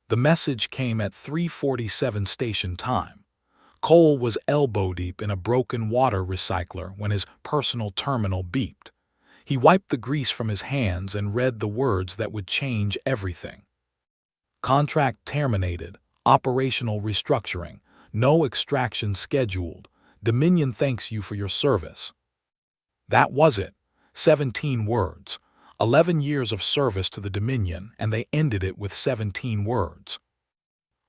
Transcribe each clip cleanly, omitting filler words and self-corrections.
The message came at 3:47 station time. Cole was elbow-deep in a broken water recycler when his personal terminal beeped. He wiped the grease from his hands and read the words that would change everything. Contract terminated. Operational restructuring. No extraction scheduled. Dominion thanks you for your service. That was it. 17 words. 11 years of service to the Dominion, and they ended it with 17 words.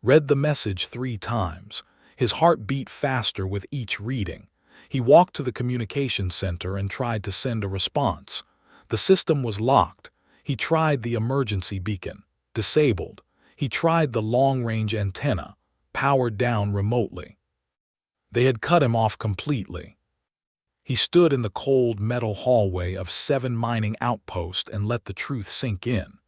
Read the message 3 times. His heart beat faster with each reading. He walked to the communication center and tried to send a response. The system was locked. He tried the emergency beacon. Disabled. He tried the long-range antenna. Powered down remotely. They had cut him off completely. He stood in the cold metal hallway of 7 mining outposts and let the truth sink in.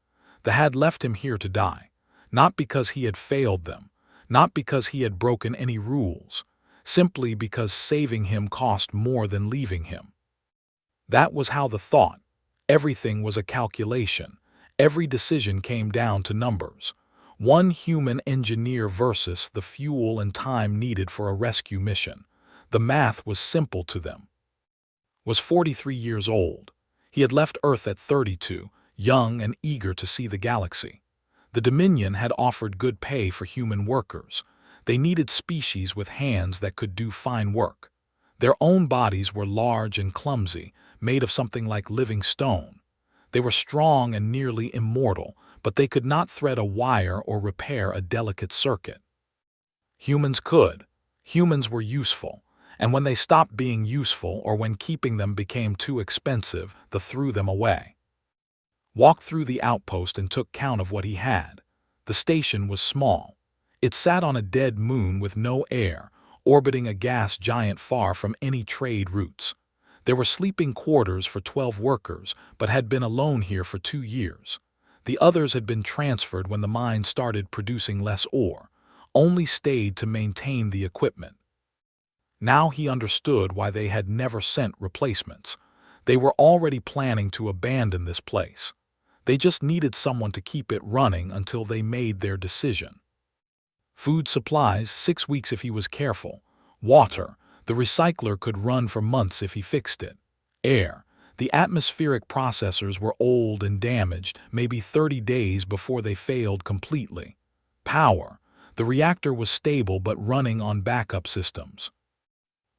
They had left him here to die. Not because he had failed them. Not because he had broken any rules. Simply because saving him cost more than leaving him. That was how the thought. Everything was a calculation. Every decision came down to numbers. One human engineer versus the fuel and time needed for a rescue mission. The math was simple to them. Was 43 years old. He had left Earth at 32, young and eager to see the galaxy. The Dominion had offered good pay for human workers. They needed species with hands that could do fine work. Their own bodies were large and clumsy, made of something like living stone. They were strong and nearly immortal, but they could not thread a wire or repair a delicate circuit. Humans could. Humans were useful. And when they stopped being useful or when keeping them became too expensive, they threw them away. Walked through the outpost and took count of what he had. The station was small. It sat on a dead moon with no air, orbiting a gas giant far from any trade routes. There were sleeping quarters for 12 workers, but had been alone here for 2 years. The others had been transferred when the mine started producing less ore, only stayed to maintain the equipment. Now he understood why they had never sent replacements. They were already planning to abandon this place. They just needed someone to keep it running until they made their decision. Food supplies, 6 weeks if he was careful. Water, the recycler could run for months if he fixed it. Air, the atmospheric processors were old and damaged, maybe 30 days before they failed completely. Power, the reactor was stable but running on backup systems.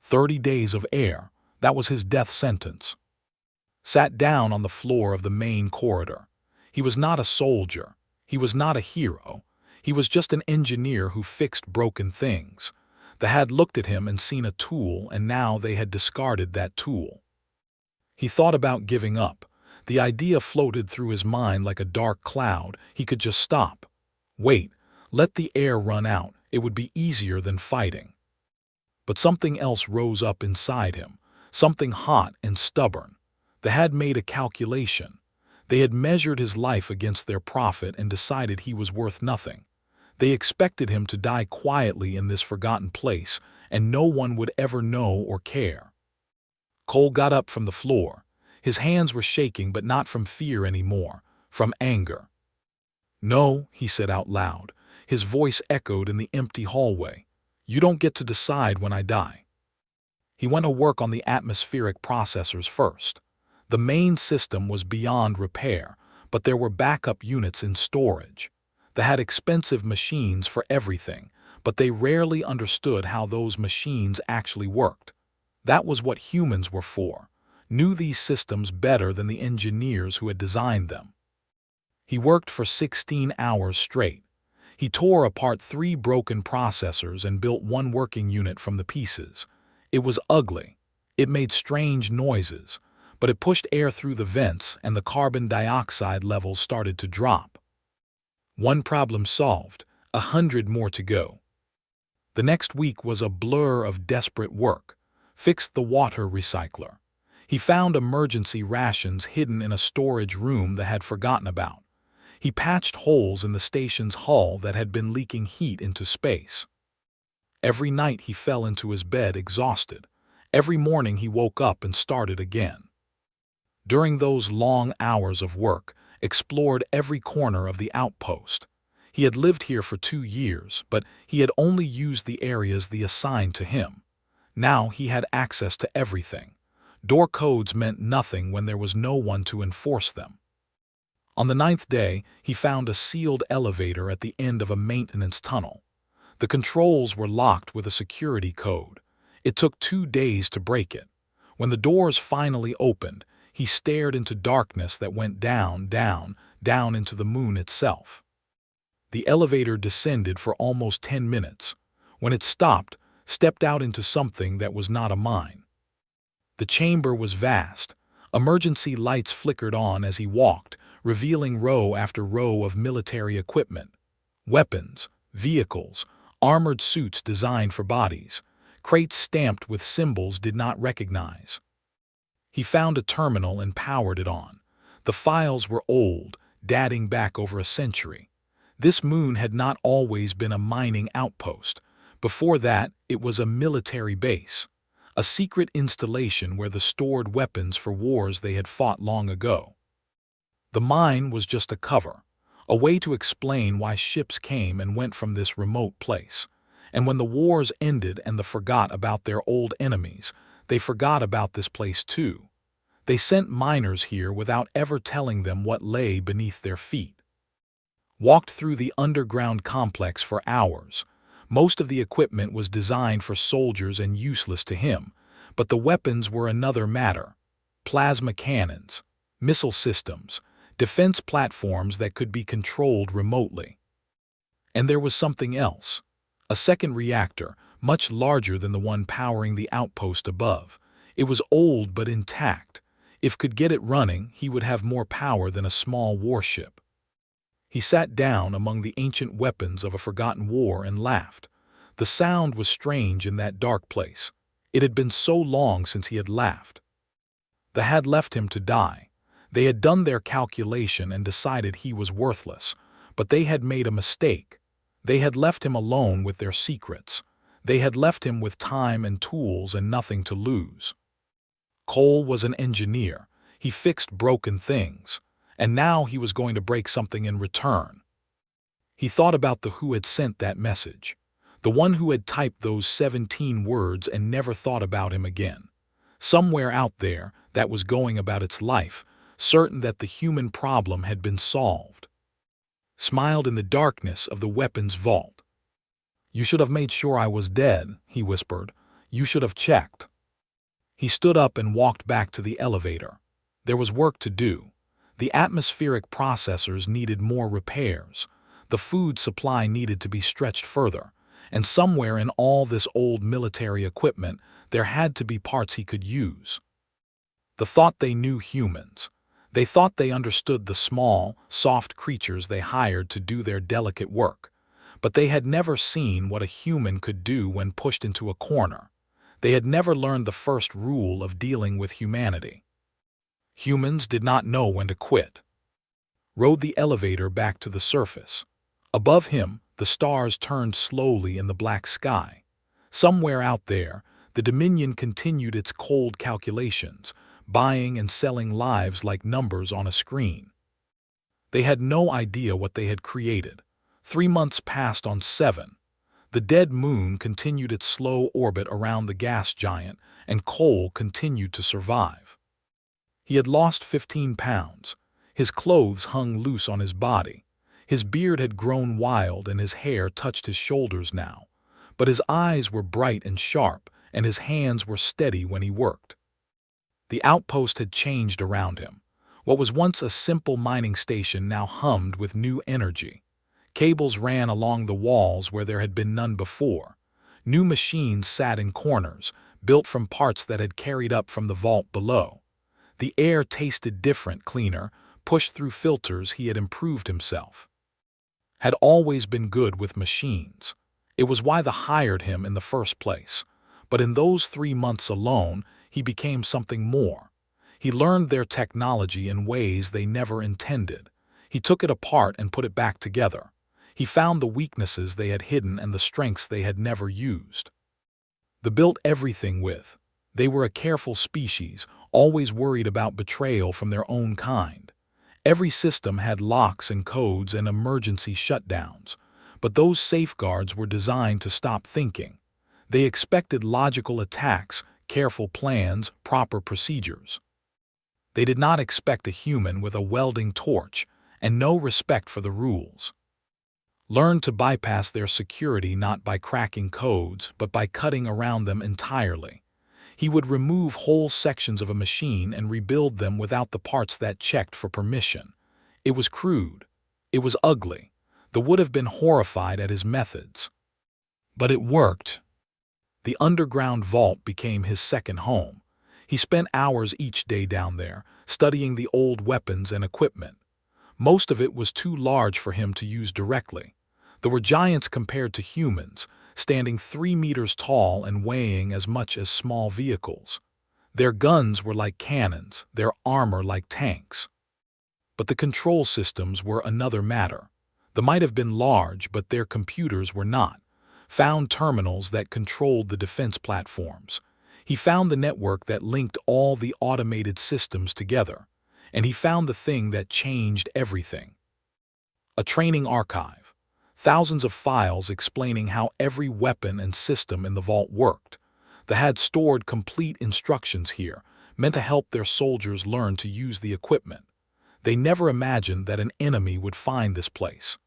30 days of air, that was his death sentence. Sat down on the floor of the main corridor. He was not a soldier. He was not a hero. He was just an engineer who fixed broken things. They had looked at him and seen a tool, and now they had discarded that tool. He thought about giving up. The idea floated through his mind like a dark cloud. He could just stop. Wait, let the air run out. It would be easier than fighting. But something else rose up inside him, something hot and stubborn. They had made a calculation. They had measured his life against their profit and decided he was worth nothing. They expected him to die quietly in this forgotten place, and no one would ever know or care. Cole got up from the floor. His hands were shaking, but not from fear anymore, from anger. "No," he said out loud. His voice echoed in the empty hallway. "You don't get to decide when I die." He went to work on the atmospheric processors first. The main system was beyond repair, but there were backup units in storage. They had expensive machines for everything, but they rarely understood how those machines actually worked. That was what humans were for, knew these systems better than the engineers who had designed them. He worked for 16 hours straight. He tore apart 3 broken processors and built one working unit from the pieces. It was ugly. It made strange noises, but it pushed air through the vents and the carbon dioxide levels started to drop. One problem solved, 100 more to go. The next week was a blur of desperate work. Fixed the water recycler. He found emergency rations hidden in a storage room they had forgotten about. He patched holes in the station's hull that had been leaking heat into space. Every night he fell into his bed exhausted. Every morning he woke up and started again. During those long hours of work, explored every corner of the outpost. He had lived here for 2 years, but he had only used the areas they assigned to him. Now he had access to everything. Door codes meant nothing when there was no one to enforce them. On the 9th day, he found a sealed elevator at the end of a maintenance tunnel. The controls were locked with a security code. It took 2 days to break it. When the doors finally opened, he stared into darkness that went down, down, down into the moon itself. The elevator descended for almost 10 minutes. When it stopped, stepped out into something that was not a mine. The chamber was vast. Emergency lights flickered on as he walked, revealing row after row of military equipment. Weapons, vehicles, armored suits designed for bodies, crates stamped with symbols did not recognize. He found a terminal and powered it on. The files were old, dating back over a century. This moon had not always been a mining outpost. Before that, it was a military base, a secret installation where they stored weapons for wars they had fought long ago. The mine was just a cover, a way to explain why ships came and went from this remote place. And when the wars ended and they forgot about their old enemies, they forgot about this place too. They sent miners here without ever telling them what lay beneath their feet. Walked through the underground complex for hours. Most of the equipment was designed for soldiers and useless to him, but the weapons were another matter. Plasma cannons, missile systems, defense platforms that could be controlled remotely. And there was something else. A second reactor, much larger than the one powering the outpost above. It was old but intact. If could get it running, he would have more power than a small warship. He sat down among the ancient weapons of a forgotten war and laughed. The sound was strange in that dark place. It had been so long since he had laughed. They had left him to die. They had done their calculation and decided he was worthless, but they had made a mistake. They had left him alone with their secrets. They had left him with time and tools and nothing to lose. Cole was an engineer. He fixed broken things. And now he was going to break something in return. He thought about the who had sent that message, the one who had typed those 17 words and never thought about him again. Somewhere out there that was going about its life, certain that the human problem had been solved. Smiled in the darkness of the weapons vault. "You should have made sure I was dead," he whispered. "You should have checked." He stood up and walked back to the elevator. There was work to do. The atmospheric processors needed more repairs. The food supply needed to be stretched further. And somewhere in all this old military equipment, there had to be parts he could use. They thought they knew humans. They thought they understood the small, soft creatures they hired to do their delicate work. But they had never seen what a human could do when pushed into a corner. They had never learned the first rule of dealing with humanity. Humans did not know when to quit. Rode the elevator back to the surface. Above him, the stars turned slowly in the black sky. Somewhere out there, the Dominion continued its cold calculations, buying and selling lives like numbers on a screen. They had no idea what they had created. 3 months passed on 7. The dead moon continued its slow orbit around the gas giant, and Cole continued to survive. He had lost 15 pounds. His clothes hung loose on his body. His beard had grown wild and his hair touched his shoulders now. But his eyes were bright and sharp, and his hands were steady when he worked. The outpost had changed around him. What was once a simple mining station now hummed with new energy. Cables ran along the walls where there had been none before. New machines sat in corners, built from parts that had carried up from the vault below. The air tasted different, cleaner, pushed through filters. He had improved himself. Had always been good with machines. It was why they hired him in the first place. But in those 3 months alone, he became something more. He learned their technology in ways they never intended. He took it apart and put it back together. He found the weaknesses they had hidden and the strengths they had never used. They built everything with. They were a careful species, always worried about betrayal from their own kind. Every system had locks and codes and emergency shutdowns, but those safeguards were designed to stop thinking. They expected logical attacks, careful plans, proper procedures. They did not expect a human with a welding torch and no respect for the rules. Learn to bypass their security not by cracking codes, but by cutting around them entirely. He would remove whole sections of a machine and rebuild them without the parts that checked for permission. It was crude. It was ugly. They would have been horrified at his methods. But it worked. The underground vault became his second home. He spent hours each day down there, studying the old weapons and equipment. Most of it was too large for him to use directly. There were giants compared to humans, standing 3 meters tall and weighing as much as small vehicles. Their guns were like cannons, their armor like tanks. But the control systems were another matter. They might have been large, but their computers were not. Found terminals that controlled the defense platforms. He found the network that linked all the automated systems together. And he found the thing that changed everything. A training archive. Thousands of files explaining how every weapon and system in the vault worked. They had stored complete instructions here, meant to help their soldiers learn to use the equipment. They never imagined that an enemy would find this place.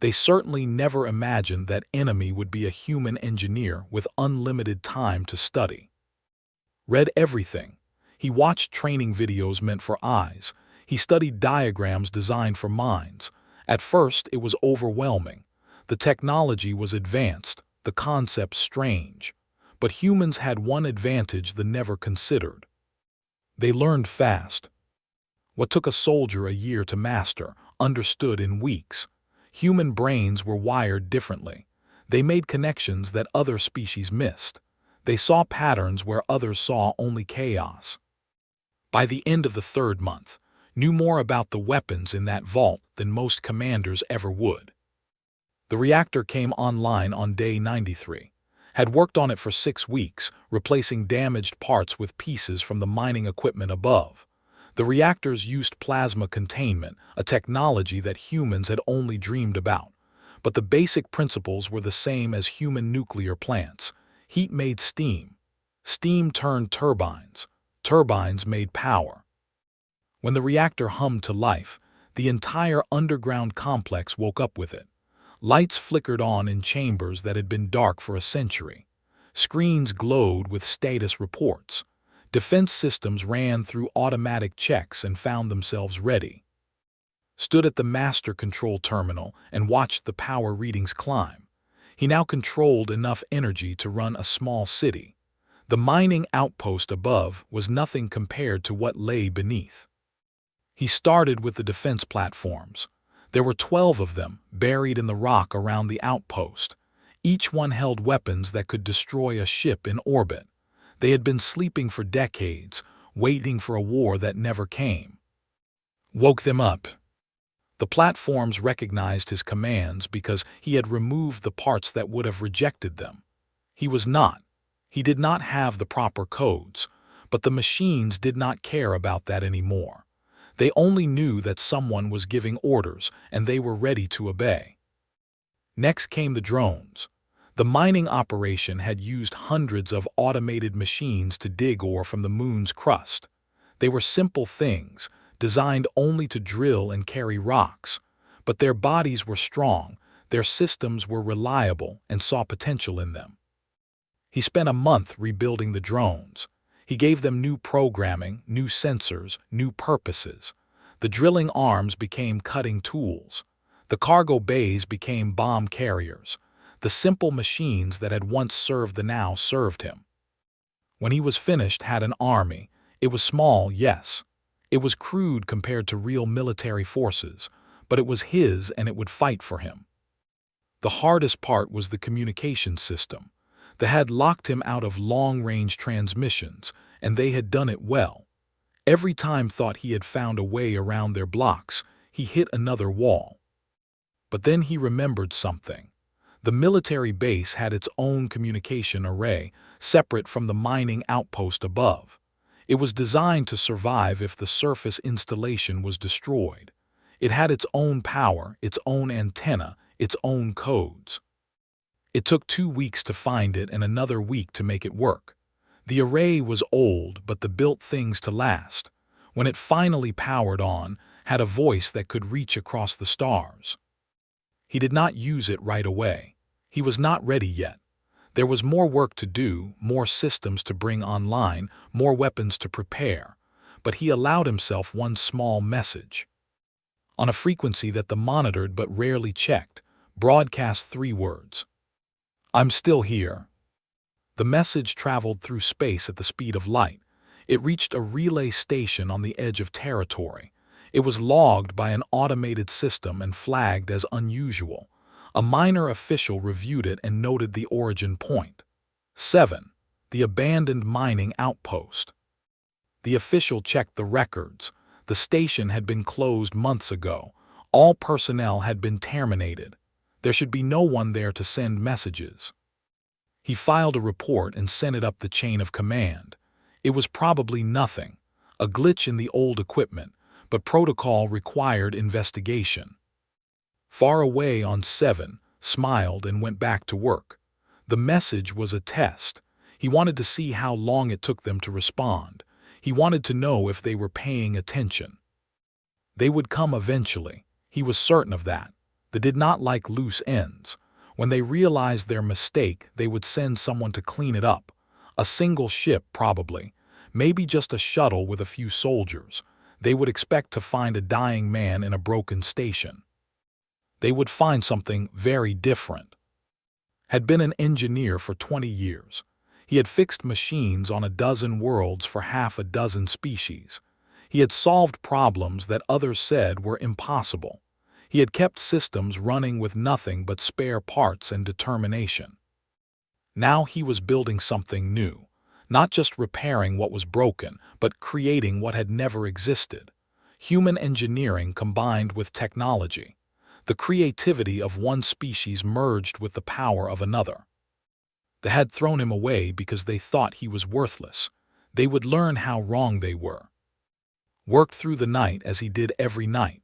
They certainly never imagined that enemy would be a human engineer with unlimited time to study. Read everything. He watched training videos meant for eyes. He studied diagrams designed for minds. At first, it was overwhelming. The technology was advanced, the concepts strange. But humans had one advantage they never considered. They learned fast. What took a soldier a year to master, understood in weeks. Human brains were wired differently. They made connections that other species missed. They saw patterns where others saw only chaos. By the end of the 3rd month, knew more about the weapons in that vault than most commanders ever would. The reactor came online on day 93. Had worked on it for 6 weeks, replacing damaged parts with pieces from the mining equipment above. The reactors used plasma containment, a technology that humans had only dreamed about. But the basic principles were the same as human nuclear plants. Heat made steam. Steam turned turbines. Turbines made power. When the reactor hummed to life, the entire underground complex woke up with it. Lights flickered on in chambers that had been dark for a century. Screens glowed with status reports. Defense systems ran through automatic checks and found themselves ready. Stood at the master control terminal and watched the power readings climb. He now controlled enough energy to run a small city. The mining outpost above was nothing compared to what lay beneath. He started with the defense platforms. There were 12 of them, buried in the rock around the outpost. Each one held weapons that could destroy a ship in orbit. They had been sleeping for decades, waiting for a war that never came. Woke them up. The platforms recognized his commands because he had removed the parts that would have rejected them. He was not. He did not have the proper codes, but the machines did not care about that anymore. They only knew that someone was giving orders and they were ready to obey. Next came the drones. The mining operation had used hundreds of automated machines to dig ore from the moon's crust. They were simple things, designed only to drill and carry rocks, but their bodies were strong, their systems were reliable and saw potential in them. He spent a month rebuilding the drones. He gave them new programming, new sensors, new purposes. The drilling arms became cutting tools. The cargo bays became bomb carriers. The simple machines that had once served the now served him. When he was finished, had an army. It was small, yes. It was crude compared to real military forces, but it was his and it would fight for him. The hardest part was the communication system. They had locked him out of long-range transmissions, and they had done it well. Every time thought he had found a way around their blocks, he hit another wall. But then he remembered something. The military base had its own communication array, separate from the mining outpost above. It was designed to survive if the surface installation was destroyed. It had its own power, its own antenna, its own codes. It took 2 weeks to find it and another week to make it work. The array was old, but the built things to last. When it finally powered on, had a voice that could reach across the stars. He did not use it right away. He was not ready yet. There was more work to do, more systems to bring online, more weapons to prepare. But he allowed himself one small message. On a frequency that the monitored but rarely checked, broadcast 3 words. "I'm still here." The message traveled through space at the speed of light. It reached a relay station on the edge of territory. It was logged by an automated system and flagged as unusual. A minor official reviewed it and noted the origin point. 7. The abandoned mining outpost. The official checked the records. The station had been closed months ago. All personnel had been terminated. There should be no one there to send messages. He filed a report and sent it up the chain of command. It was probably nothing, a glitch in the old equipment, but protocol required investigation. Far away on 7, smiled and went back to work. The message was a test. He wanted to see how long it took them to respond. He wanted to know if they were paying attention. They would come eventually. He was certain of that. They did not like loose ends. When they realized their mistake, they would send someone to clean it up. A single ship, probably. Maybe just a shuttle with a few soldiers. They would expect to find a dying man in a broken station. They would find something very different. Had been an engineer for 20 years. He had fixed machines on a dozen worlds for half a dozen species. He had solved problems that others said were impossible. He had kept systems running with nothing but spare parts and determination. Now he was building something new, not just repairing what was broken, but creating what had never existed. Human engineering combined with technology. The creativity of one species merged with the power of another. They had thrown him away because they thought he was worthless. They would learn how wrong they were. Worked through the night as he did every night.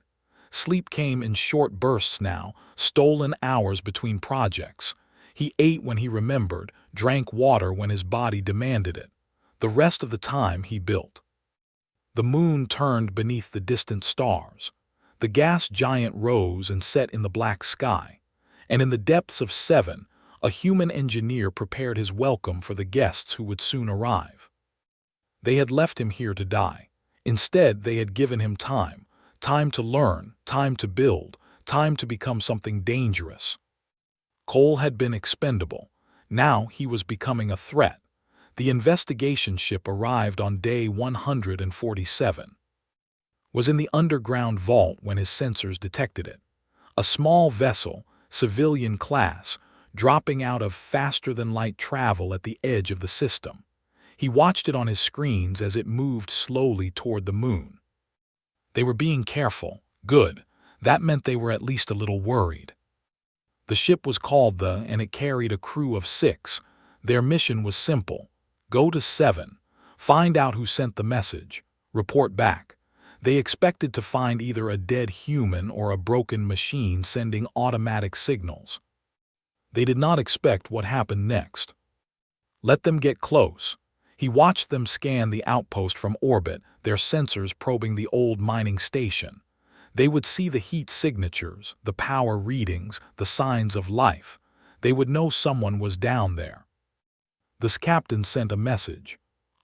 Sleep came in short bursts now, stolen hours between projects. He ate when he remembered, drank water when his body demanded it. The rest of the time he built. The moon turned beneath the distant stars. The gas giant rose and set in the black sky. And in the depths of 7, a human engineer prepared his welcome for the guests who would soon arrive. They had left him here to die. Instead, they had given him time. Time to learn, time to build, time to become something dangerous. Cole had been expendable. Now he was becoming a threat. The investigation ship arrived on day 147. Was in the underground vault when his sensors detected it. A small vessel, civilian class, dropping out of faster-than-light travel at the edge of the system. He watched it on his screens as it moved slowly toward the moon. They were being careful. Good. That meant they were at least a little worried. The ship was called and it carried a crew of 6. Their mission was simple. Go to 7. Find out who sent the message. Report back. They expected to find either a dead human or a broken machine sending automatic signals. They did not expect what happened next. Let them get close. He watched them scan the outpost from orbit, their sensors probing the old mining station. They would see the heat signatures, the power readings, the signs of life. They would know someone was down there. The captain sent a message.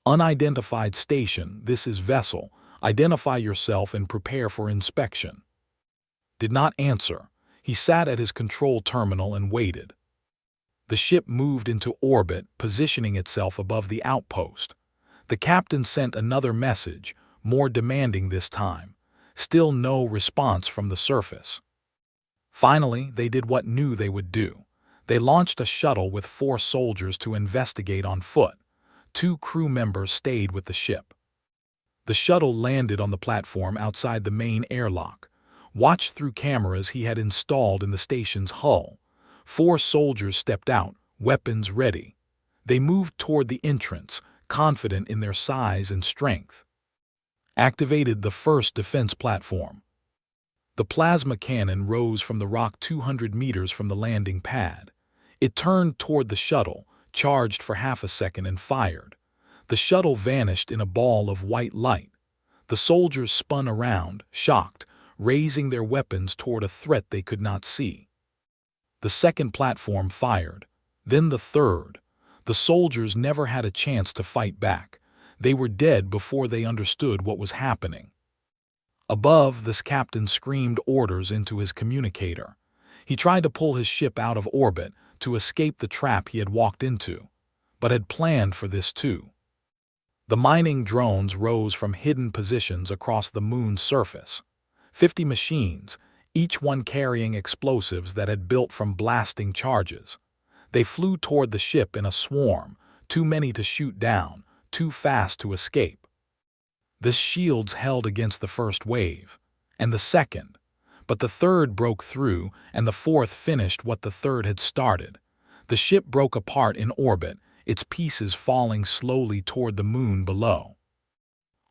Unidentified station, this is vessel. Identify yourself and prepare for inspection. Did not answer. He sat at his control terminal and waited. The ship moved into orbit, positioning itself above the outpost. The captain sent another message, more demanding this time. Still no response from the surface. Finally, they did what knew they would do. They launched a shuttle with 4 soldiers to investigate on foot. 2 crew members stayed with the ship. The shuttle landed on the platform outside the main airlock. Watched through cameras he had installed in the station's hull. 4 soldiers stepped out, weapons ready. They moved toward the entrance, confident in their size and strength. Activated the first defense platform. The plasma cannon rose from the rock 200 meters from the landing pad. It turned toward the shuttle, charged for half a second and fired. The shuttle vanished in a ball of white light. The soldiers spun around, shocked, raising their weapons toward a threat they could not see. The second platform fired, then the third. The soldiers never had a chance to fight back. They were dead before they understood what was happening. Above, this captain screamed orders into his communicator. He tried to pull his ship out of orbit to escape the trap he had walked into, but had planned for this too. The mining drones rose from hidden positions across the moon's surface. 50 machines, each one carrying explosives that had built from blasting charges. They flew toward the ship in a swarm, too many to shoot down, too fast to escape. The shields held against the first wave, and the second, but the third broke through, and the fourth finished what the third had started. The ship broke apart in orbit, its pieces falling slowly toward the moon below.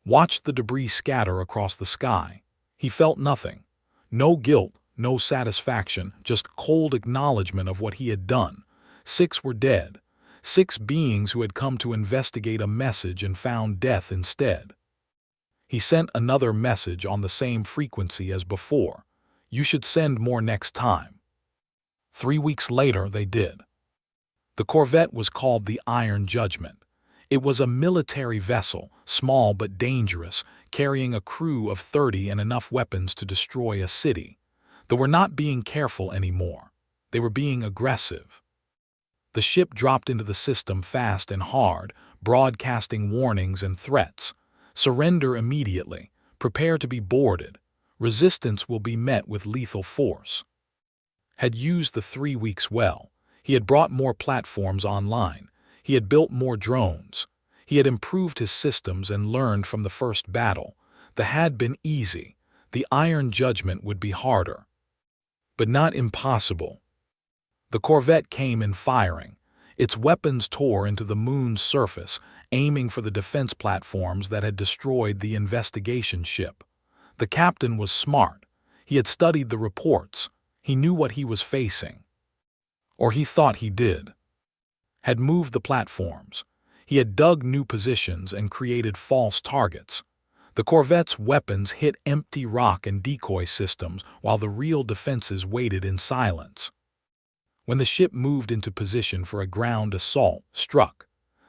Watched the debris scatter across the sky. He felt nothing. No guilt, no satisfaction, just cold acknowledgement of what he had done. 6 were dead. 6 beings who had come to investigate a message and found death instead. He sent another message on the same frequency as before. You should send more next time. 3 weeks later, they did. The corvette was called the Iron Judgment. It was a military vessel, small but dangerous, carrying a crew of 30 and enough weapons to destroy a city. They were not being careful anymore. They were being aggressive. The ship dropped into the system fast and hard, broadcasting warnings and threats. Surrender immediately. Prepare to be boarded. Resistance will be met with lethal force. Had used the 3 weeks well. He had brought more platforms online. He had built more drones. He had improved his systems and learned from the first battle. The had been easy. The Iron Judgment would be harder. But not impossible. The corvette came in firing. Its weapons tore into the moon's surface, aiming for the defense platforms that had destroyed the investigation ship. The captain was smart. He had studied the reports. He knew what he was facing. Or he thought he did. Had moved the platforms. He had dug new positions and created false targets. The corvette's weapons hit empty rock and decoy systems while the real defenses waited in silence. When the ship moved into position for a ground assault, struck.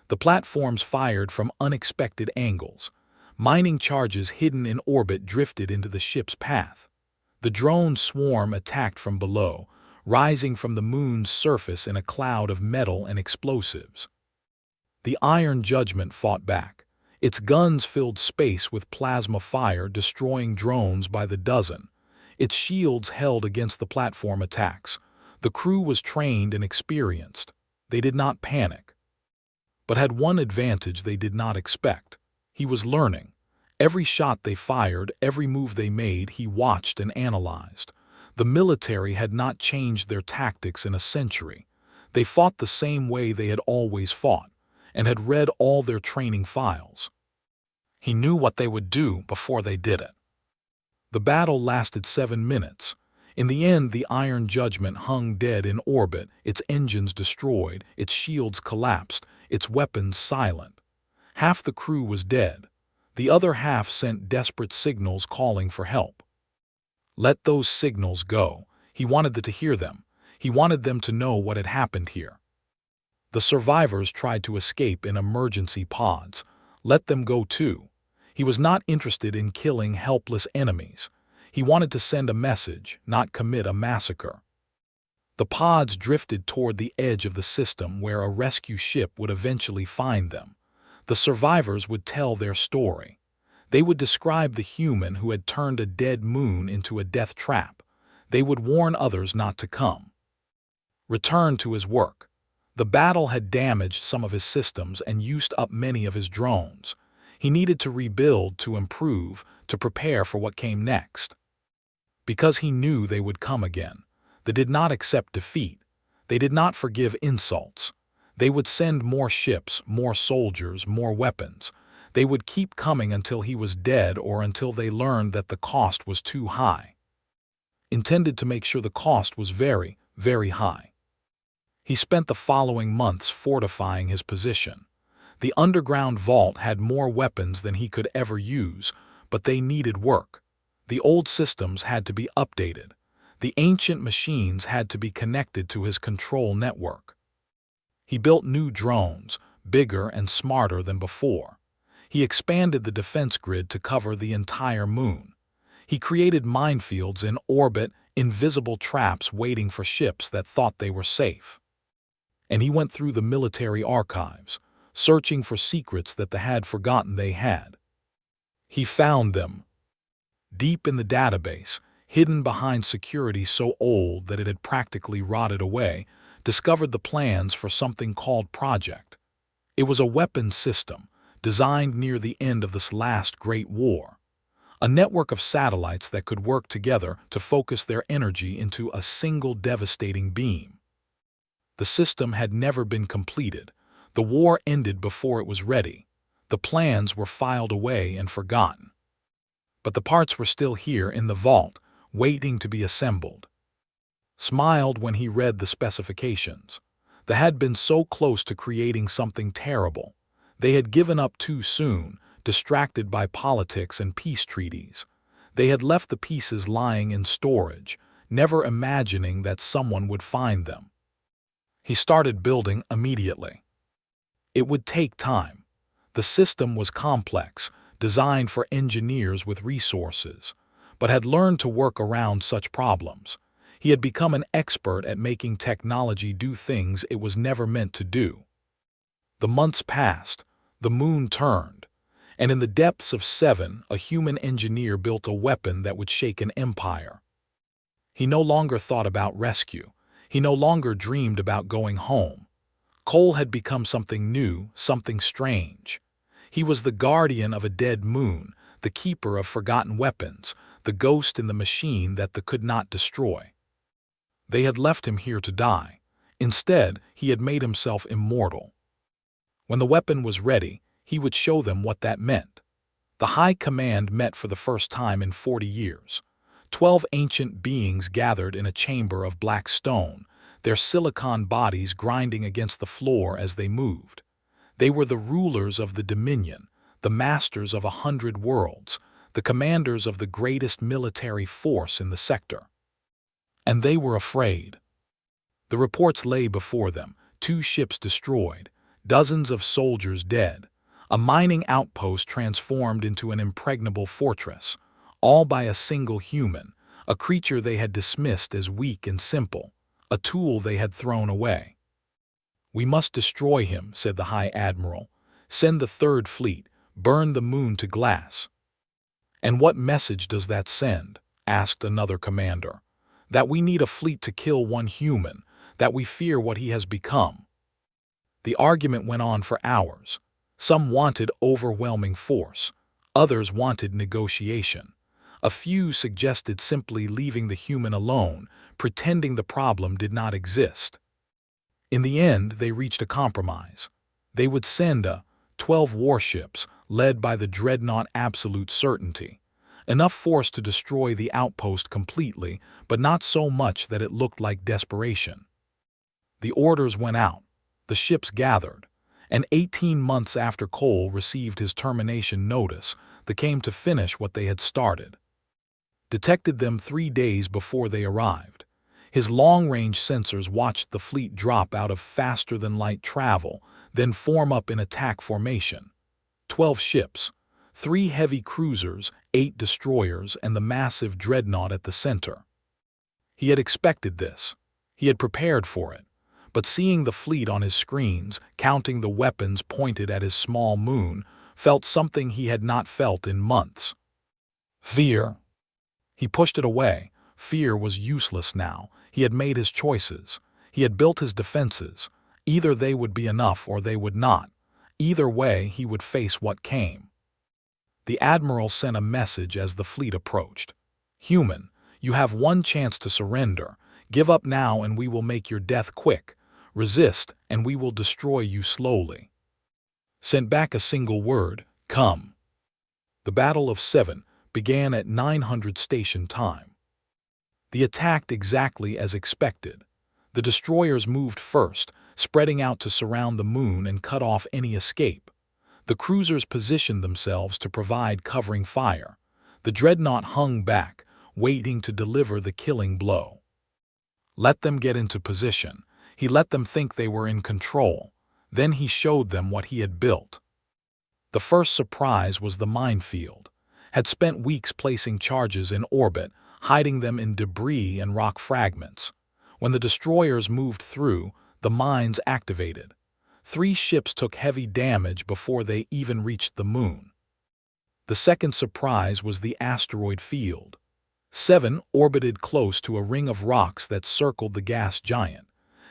The platforms fired from unexpected angles. Mining charges hidden in orbit drifted into the ship's path. The drone swarm attacked from below, rising from the moon's surface in a cloud of metal and explosives. The Iron Judgment fought back. Its guns filled space with plasma fire, destroying drones by the dozen. Its shields held against the platform attacks. The crew was trained and experienced. They did not panic. But had one advantage they did not expect. He was learning. Every shot they fired, every move they made, he watched and analyzed. The military had not changed their tactics in a century. They fought the same way they had always fought, and had read all their training files. He knew what they would do before they did it. The battle lasted 7 minutes. In the end, the Iron Judgment hung dead in orbit, its engines destroyed, its shields collapsed, its weapons silent. Half the crew was dead. The other half sent desperate signals calling for help. Let those signals go. He wanted them to hear them. He wanted them to know what had happened here. The survivors tried to escape in emergency pods. Let them go too. He was not interested in killing helpless enemies. He wanted to send a message, not commit a massacre. The pods drifted toward the edge of the system where a rescue ship would eventually find them. The survivors would tell their story. They would describe the human who had turned a dead moon into a death trap. They would warn others not to come. Return to his work. The battle had damaged some of his systems and used up many of his drones. He needed to rebuild, to improve, to prepare for what came next. Because he knew they would come again. They did not accept defeat. They did not forgive insults. They would send more ships, more soldiers, more weapons. They would keep coming until he was dead or until they learned that the cost was too high. intended to make sure the cost was very, very high. He spent the following months fortifying his position. The underground vault had more weapons than he could ever use, but they needed work. The old systems had to be updated. The ancient machines had to be connected to his control network. He built new drones, bigger and smarter than before. He expanded the defense grid to cover the entire moon. He created minefields in orbit, invisible traps waiting for ships that thought they were safe. And he went through the military archives, searching for secrets that they had forgotten they had. He found them. Deep in the database, hidden behind security so old that it had practically rotted away, discovered the plans for something called Project. It was a weapons system, designed near the end of this last Great War. A network of satellites that could work together to focus their energy into a single devastating beam. The system had never been completed. The war ended before it was ready. The plans were filed away and forgotten. But the parts were still here in the vault, waiting to be assembled. Smiled when he read the specifications. They had been so close to creating something terrible. They had given up too soon, distracted by politics and peace treaties. They had left the pieces lying in storage, never imagining that someone would find them. He started building immediately. It would take time. The system was complex, designed for engineers with resources, but had learned to work around such problems. He had become an expert at making technology do things it was never meant to do. The months passed, the moon turned, and in the depths of 7, a human engineer built a weapon that would shake an empire. He no longer thought about rescue. He no longer dreamed about going home. Cole had become something new, something strange. He was the guardian of a dead moon, the keeper of forgotten weapons, the ghost in the machine that they could not destroy. They had left him here to die. Instead, he had made himself immortal. When the weapon was ready, he would show them what that meant. The High Command met for the first time in 40 years. 12 ancient beings gathered in a chamber of black stone, their silicon bodies grinding against the floor as they moved. They were the rulers of the Dominion, the masters of 100 worlds, the commanders of the greatest military force in the sector. And they were afraid. The reports lay before them, 2 ships destroyed, dozens of soldiers dead, a mining outpost transformed into an impregnable fortress, all by a single human, a creature they had dismissed as weak and simple, a tool they had thrown away. "We must destroy him," said the High Admiral. "Send the Third Fleet, burn the moon to glass." "And what message does that send?" asked another commander. "That we need a fleet to kill one human, that we fear what he has become." The argument went on for hours. Some wanted overwhelming force. Others wanted negotiation. A few suggested simply leaving the human alone, pretending the problem did not exist. In the end, they reached a compromise. They would send 12 warships, led by the dreadnought Absolute Certainty. Enough force to destroy the outpost completely, but not so much that it looked like desperation. The orders went out. The ships gathered. And 18 months after Cole received his termination notice, they came to finish what they had started. Detected them 3 days before they arrived. His long-range sensors watched the fleet drop out of faster-than-light travel, then form up in attack formation. 12 ships, 3 heavy cruisers, 8 destroyers, and the massive dreadnought at the center. He had expected this. He had prepared for it. But seeing the fleet on his screens, counting the weapons pointed at his small moon, felt something he had not felt in months. Fear. He pushed it away. Fear was useless now. He had made his choices. He had built his defenses. Either they would be enough or they would not. Either way, he would face what came. The Admiral sent a message as the fleet approached. "Human, you have one chance to surrender. Give up now and we will make your death quick. Resist and we will destroy you slowly." Sent back a single word, "Come." The Battle of 7 began at 900 station time. They attacked exactly as expected. The destroyers moved first, spreading out to surround the moon and cut off any escape. The cruisers positioned themselves to provide covering fire. The dreadnought hung back, waiting to deliver the killing blow. Let them get into position. He let them think they were in control. Then he showed them what he had built. The first surprise was the minefield. Had spent weeks placing charges in orbit, hiding them in debris and rock fragments. When the destroyers moved through, the mines activated. 3 ships took heavy damage before they even reached the moon. The second surprise was the asteroid field. 7 orbited close to a ring of rocks that circled the gas giant.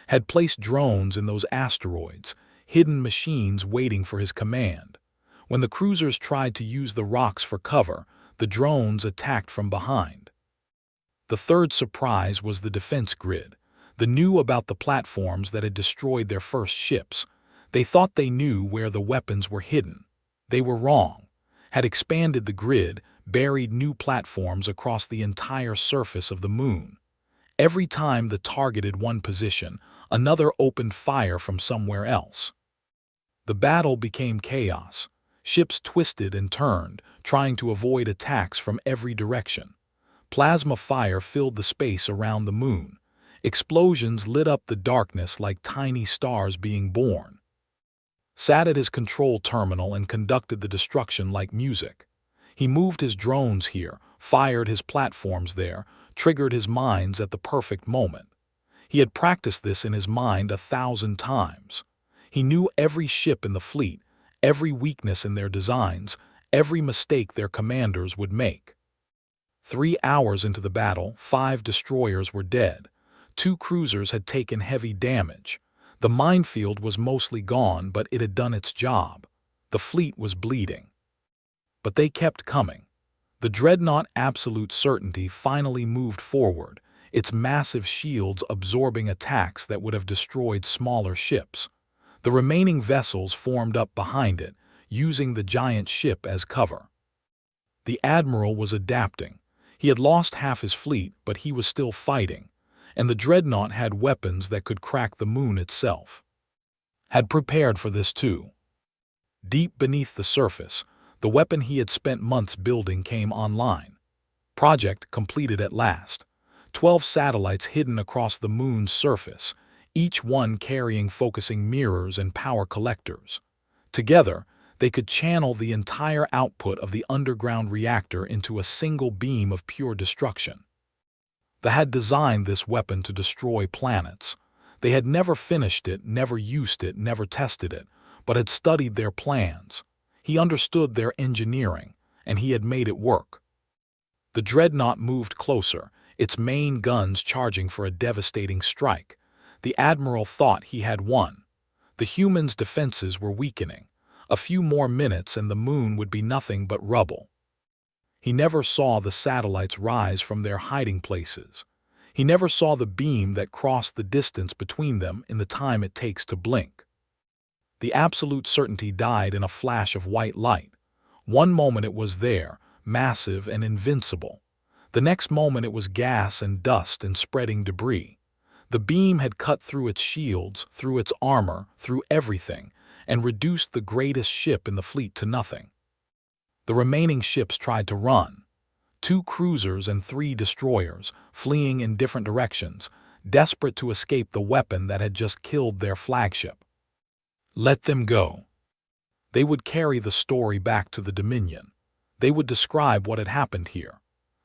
Had placed drones in those asteroids, hidden machines waiting for his command. When the cruisers tried to use the rocks for cover, the drones attacked from behind. The third surprise was the defense grid. They knew about the platforms that had destroyed their first ships. They thought they knew where the weapons were hidden. They were wrong. Had expanded the grid, buried new platforms across the entire surface of the moon. Every time the targeted one position, another opened fire from somewhere else. The battle became chaos. Ships twisted and turned, trying to avoid attacks from every direction. Plasma fire filled the space around the moon. Explosions lit up the darkness like tiny stars being born. Sat at his control terminal and conducted the destruction like music. He moved his drones here, fired his platforms there, triggered his mines at the perfect moment. He had practiced this in his mind 1,000 times. He knew every ship in the fleet, every weakness in their designs, every mistake their commanders would make. 3 hours into the battle, 5 destroyers were dead. 2 cruisers had taken heavy damage. The minefield was mostly gone, but it had done its job. The fleet was bleeding. But they kept coming. The dreadnought Absolute Certainty finally moved forward, its massive shields absorbing attacks that would have destroyed smaller ships. The remaining vessels formed up behind it, using the giant ship as cover. The admiral was adapting. He had lost half his fleet, but he was still fighting. And the dreadnought had weapons that could crack the moon itself. Had prepared for this too. Deep beneath the surface, the weapon he had spent months building came online. Project completed at last. 12 satellites hidden across the moon's surface, each one carrying focusing mirrors and power collectors. Together, they could channel the entire output of the underground reactor into a single beam of pure destruction. They had designed this weapon to destroy planets. They had never finished it, never used it, never tested it, but had studied their plans. He understood their engineering, and he had made it work. The dreadnought moved closer, its main guns charging for a devastating strike. The admiral thought he had won. The humans' defenses were weakening. A few more minutes and the moon would be nothing but rubble. He never saw the satellites rise from their hiding places. He never saw the beam that crossed the distance between them in the time it takes to blink. The Absolute Certainty died in a flash of white light. One moment it was there, massive and invincible. The next moment it was gas and dust and spreading debris. The beam had cut through its shields, through its armor, through everything, and reduced the greatest ship in the fleet to nothing. The remaining ships tried to run. 2 cruisers and 3 destroyers, fleeing in different directions, desperate to escape the weapon that had just killed their flagship. Let them go. They would carry the story back to the Dominion. They would describe what had happened here.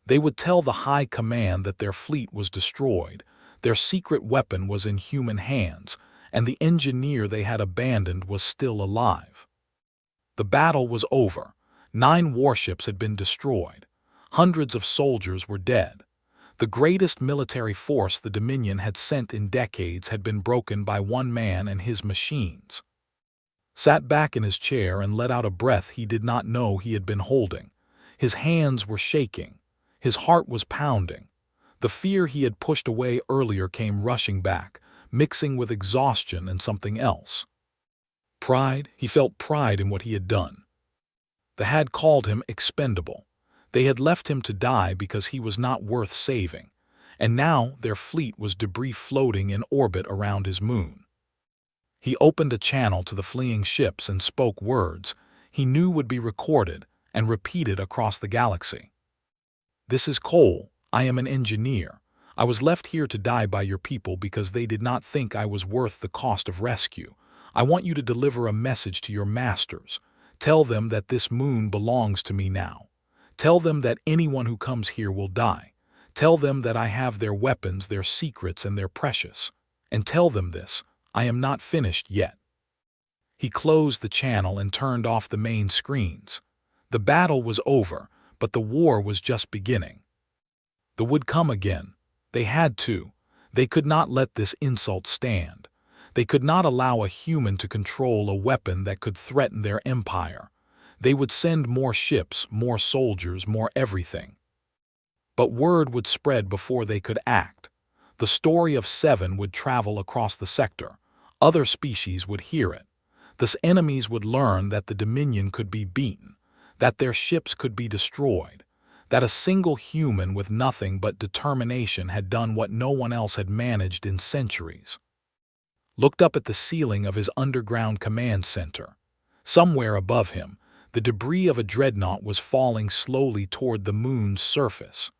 They would tell the High Command that their fleet was destroyed, their secret weapon was in human hands, and the engineer they had abandoned was still alive. The battle was over. 9 warships had been destroyed. Hundreds of soldiers were dead. The greatest military force the Dominion had sent in decades had been broken by one man and his machines. Sat back in his chair and let out a breath he did not know he had been holding. His hands were shaking. His heart was pounding. The fear he had pushed away earlier came rushing back, mixing with exhaustion and something else. Pride. He felt pride in what he had done. They had called him expendable. They had left him to die because he was not worth saving. and now their fleet was debris floating in orbit around his moon. He opened a channel to the fleeing ships and spoke words he knew would be recorded and repeated across the galaxy. "This is Cole. I am an engineer. I was left here to die by your people because they did not think I was worth the cost of rescue. I want you to deliver a message to your masters. Tell them that this moon belongs to me now. Tell them that anyone who comes here will die. Tell them that I have their weapons, their secrets, and their precious. And tell them this, I am not finished yet." He closed the channel and turned off the main screens. The battle was over, but the war was just beginning. The would come again. They had to. They could not let this insult stand. They could not allow a human to control a weapon that could threaten their empire. They would send more ships, more soldiers, more everything. But word would spread before they could act. The story of 7 would travel across the sector. Other species would hear it. The enemies would learn that the Dominion could be beaten, that their ships could be destroyed, that a single human with nothing but determination had done what no one else had managed in centuries. Looked up at the ceiling of his underground command center. Somewhere above him, the debris of a dreadnought was falling slowly toward the moon's surface.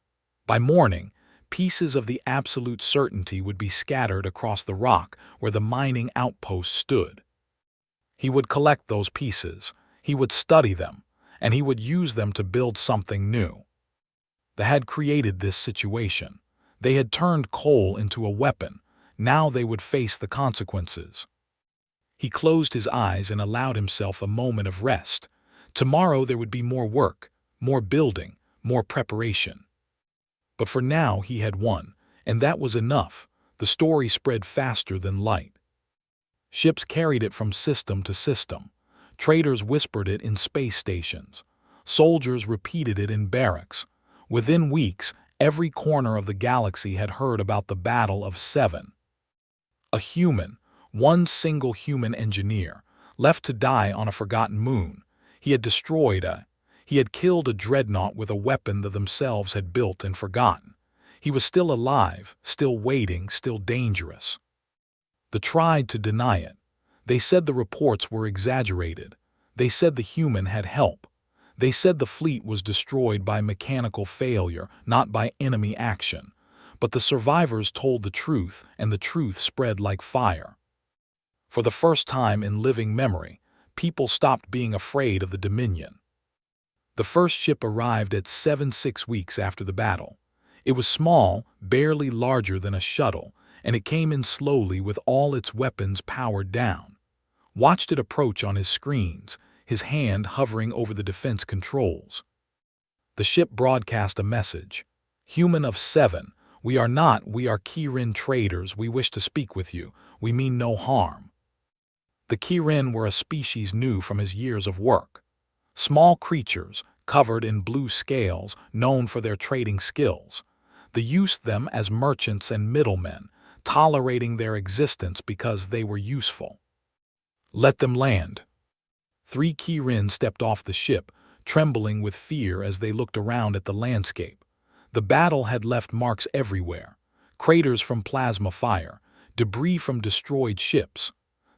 By morning, pieces of the absolute certainty would be scattered across the rock where the mining outpost stood. He would collect those pieces, he would study them, and he would use them to build something new. They had created this situation. They had turned coal into a weapon. Now they would face the consequences. He closed his eyes and allowed himself a moment of rest. Tomorrow there would be more work, more building, more preparation. But for now he had won, and that was enough. The story spread faster than light. Ships carried it from system to system. Traders whispered it in space stations. Soldiers repeated it in barracks. Within weeks, every corner of the galaxy had heard about the Battle of 7. A human, one single human engineer, left to die on a forgotten moon. He had he had killed a dreadnought with a weapon that themselves had built and forgotten. He was still alive, still waiting, still dangerous. They tried to deny it. They said the reports were exaggerated. They said the human had help. They said the fleet was destroyed by mechanical failure, not by enemy action. But the survivors told the truth, and the truth spread like fire. For the first time in living memory, people stopped being afraid of the Dominion. The first ship arrived at 6 weeks after the battle. It was small, barely larger than a shuttle, and it came in slowly with all its weapons powered down. Watched it approach on his screens, his hand hovering over the defense controls. The ship broadcast a message. "Human of 7, we are Kirin traders. We wish to speak with you. We mean no harm." The Kirin were a species new from his years of work. Small creatures, covered in blue scales, known for their trading skills. They used them as merchants and middlemen, tolerating their existence because they were useful. "Let them land." 3 Kirin stepped off the ship, trembling with fear as they looked around at the landscape. The battle had left marks everywhere. Craters from plasma fire, debris from destroyed ships.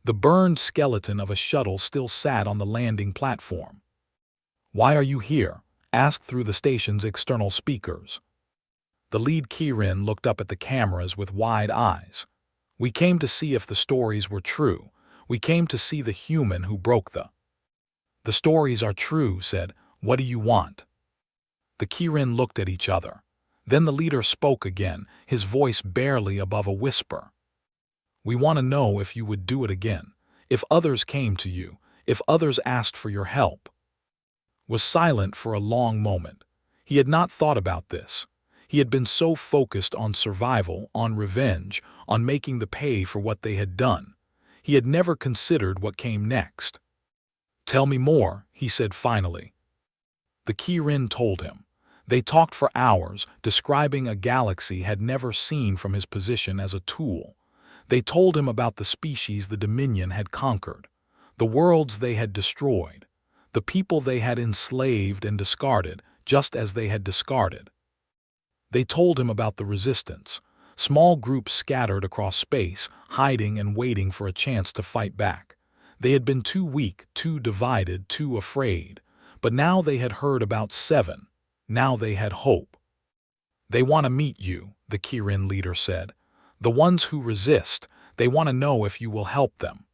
The burned skeleton of a shuttle still sat on the landing platform. "Why are you here?" asked through the station's external speakers. The lead Kirin looked up at the cameras with wide eyes. "We came to see if the stories were true. We came to see the human who broke the." "The stories are true," said. "What do you want?" The Kirin looked at each other. Then the leader spoke again, his voice barely above a whisper. "We want to know if you would do it again, if others came to you, if others asked for your help." Was silent for a long moment. He had not thought about this. He had been so focused on survival, on revenge, on making the pay for what they had done. He had never considered what came next. "Tell me more," he said finally. The Kirin told him. They talked for hours, describing a galaxy had never seen from his position as a tool. They told him about the species the Dominion had conquered, the worlds they had destroyed, the people they had enslaved and discarded, just as they had discarded. They told him about the resistance. Small groups scattered across space, hiding and waiting for a chance to fight back. They had been too weak, too divided, too afraid. But now they had heard about 7. Now they had hope. "They want to meet you," the Kirin leader said. "The ones who resist, they want to know if you will help them."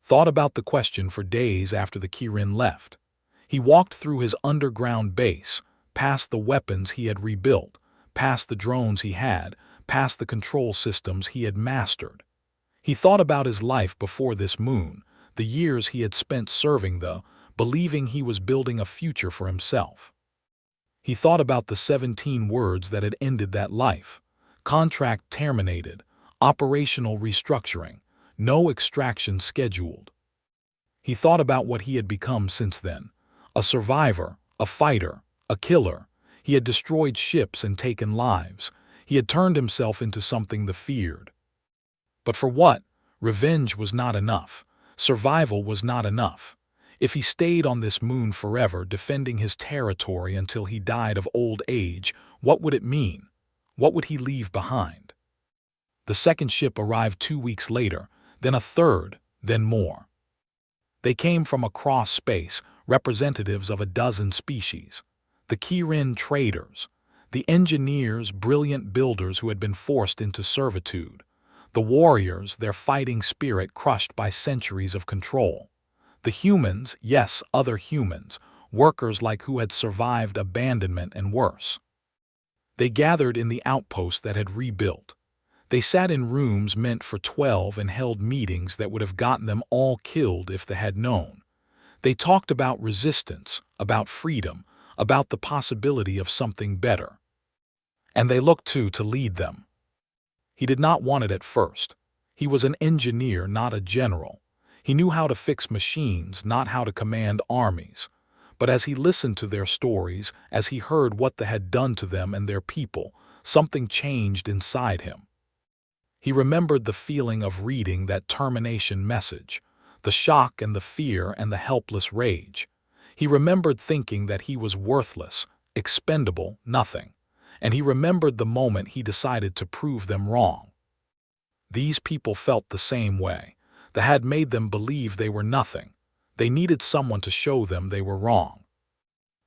Thought about the question for days after the Kirin left. He walked through his underground base, past the weapons he had rebuilt, past the drones he had, past the control systems he had mastered. He thought about his life before this moon, the years he had spent serving believing he was building a future for himself. He thought about the 17 words that had ended that life. Contract terminated, operational restructuring, no extraction scheduled. He thought about what he had become since then. A survivor, a fighter, a killer. He had destroyed ships and taken lives. He had turned himself into something the feared. But for what? Revenge was not enough. Survival was not enough. If he stayed on this moon forever, defending his territory until he died of old age, what would it mean? What would he leave behind? The second ship arrived 2 weeks later, then a third, then more. They came from across space, representatives of a dozen species. The Kirin traders, the engineers, brilliant builders who had been forced into servitude. The warriors, their fighting spirit crushed by centuries of control. The humans, yes, other humans, workers like who had survived abandonment and worse. They gathered in the outpost that had rebuilt. They sat in rooms meant for 12 and held meetings that would have gotten them all killed if they had known. They talked about resistance, about freedom, about the possibility of something better. And they looked to lead them. He did not want it at first. He was an engineer, not a general. He knew how to fix machines, not how to command armies. But as he listened to their stories, as he heard what they had done to them and their people, something changed inside him. He remembered the feeling of reading that termination message, the shock and the fear and the helpless rage. He remembered thinking that he was worthless, expendable, nothing. And he remembered the moment he decided to prove them wrong. These people felt the same way. That had made them believe they were nothing. They needed someone to show them they were wrong.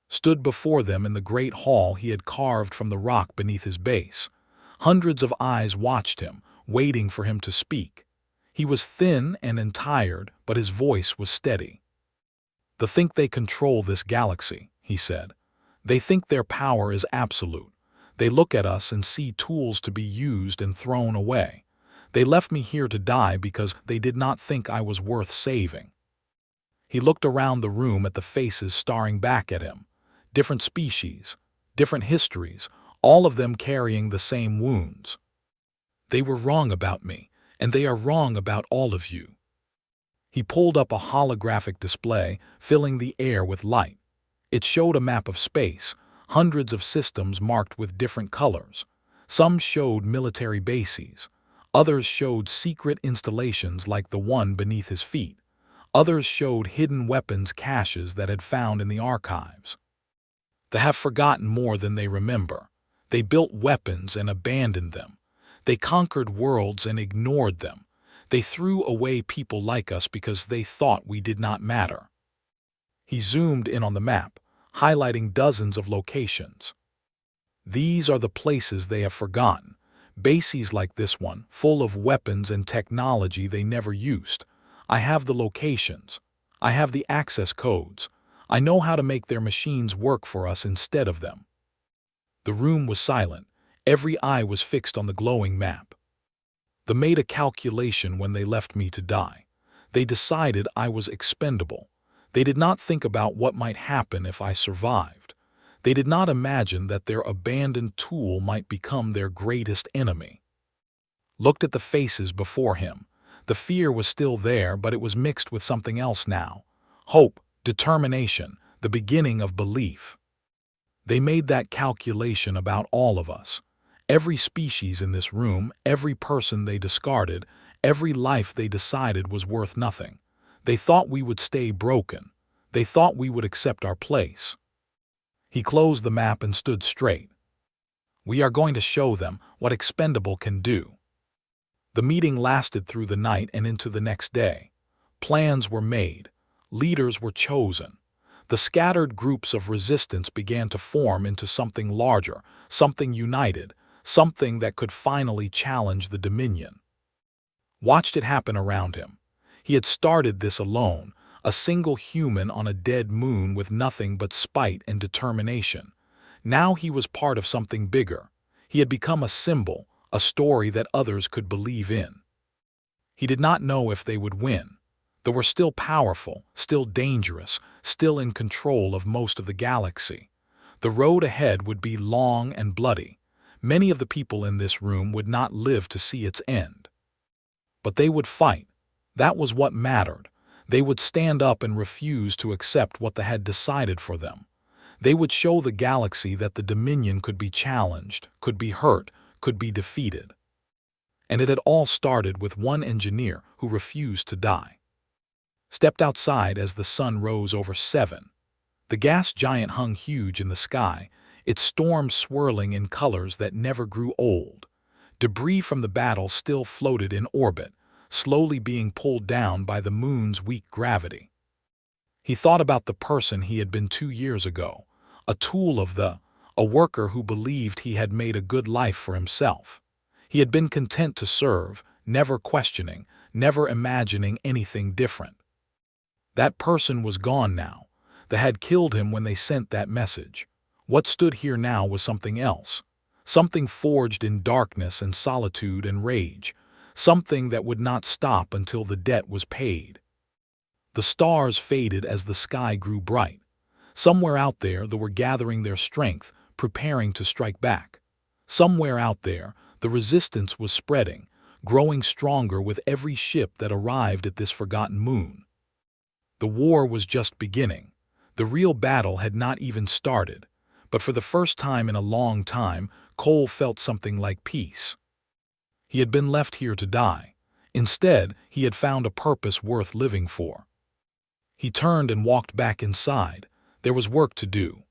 Stood before them in the great hall he had carved from the rock beneath his base. Hundreds of eyes watched him, waiting for him to speak. He was thin and tired, but his voice was steady. "They think they control this galaxy," he said. "They think their power is absolute. They look at us and see tools to be used and thrown away. They left me here to die because they did not think I was worth saving." He looked around the room at the faces staring back at him. Different species, different histories, all of them carrying the same wounds. "They were wrong about me, and they are wrong about all of you." He pulled up a holographic display, filling the air with light. It showed a map of space, hundreds of systems marked with different colors. Some showed military bases. Others showed secret installations like the one beneath his feet. Others showed hidden weapons caches that had found in the archives. They have forgotten more than they remember. They built weapons and abandoned them. They conquered worlds and ignored them. They threw away people like us because they thought we did not matter. He zoomed in on the map, highlighting dozens of locations. These are the places they have forgotten. Bases like this one, full of weapons and technology they never used. I have the locations. I have the access codes. I know how to make their machines work for us instead of them. The room was silent. Every eye was fixed on the glowing map. They made a calculation when they left me to die. They decided I was expendable. They did not think about what might happen if I survived. They did not imagine that their abandoned tool might become their greatest enemy. Looked at the faces before him. The fear was still there, but it was mixed with something else now. Hope, determination, the beginning of belief. They made that calculation about all of us. Every species in this room, every person they discarded, every life they decided was worth nothing. They thought we would stay broken. They thought we would accept our place. He closed the map and stood straight. We are going to show them what expendable can do." The meeting lasted through the night and into the next day. Plans were made. Leaders were chosen. The scattered groups of resistance began to form into something larger, something united, something that could finally challenge the Dominion. Watched it happen around him. He had started this alone, a single human on a dead moon with nothing but spite and determination. Now he was part of something bigger. He had become a symbol, a story that others could believe in. He did not know if they would win. They were still powerful, still dangerous, still in control of most of the galaxy. The road ahead would be long and bloody. Many of the people in this room would not live to see its end. But they would fight. That was what mattered. They would stand up and refuse to accept what they had decided for them. They would show the galaxy that the Dominion could be challenged, could be hurt, could be defeated. And it had all started with one engineer who refused to die. Stepped outside as the sun rose over 7. The gas giant hung huge in the sky, its storm swirling in colors that never grew old. Debris from the battle still floated in orbit, slowly being pulled down by the moon's weak gravity. He thought about the person he had been 2 years ago, a tool of a worker who believed he had made a good life for himself. He had been content to serve, never questioning, never imagining anything different. That person was gone now. They had killed him when they sent that message. What stood here now was something else. Something forged in darkness and solitude and rage. Something that would not stop until the debt was paid. The stars faded as the sky grew bright. Somewhere out there they were gathering their strength, preparing to strike back. Somewhere out there, the resistance was spreading, growing stronger with every ship that arrived at this forgotten moon. The war was just beginning. The real battle had not even started. But for the first time in a long time, Cole felt something like peace. He had been left here to die. Instead, he had found a purpose worth living for. He turned and walked back inside. There was work to do.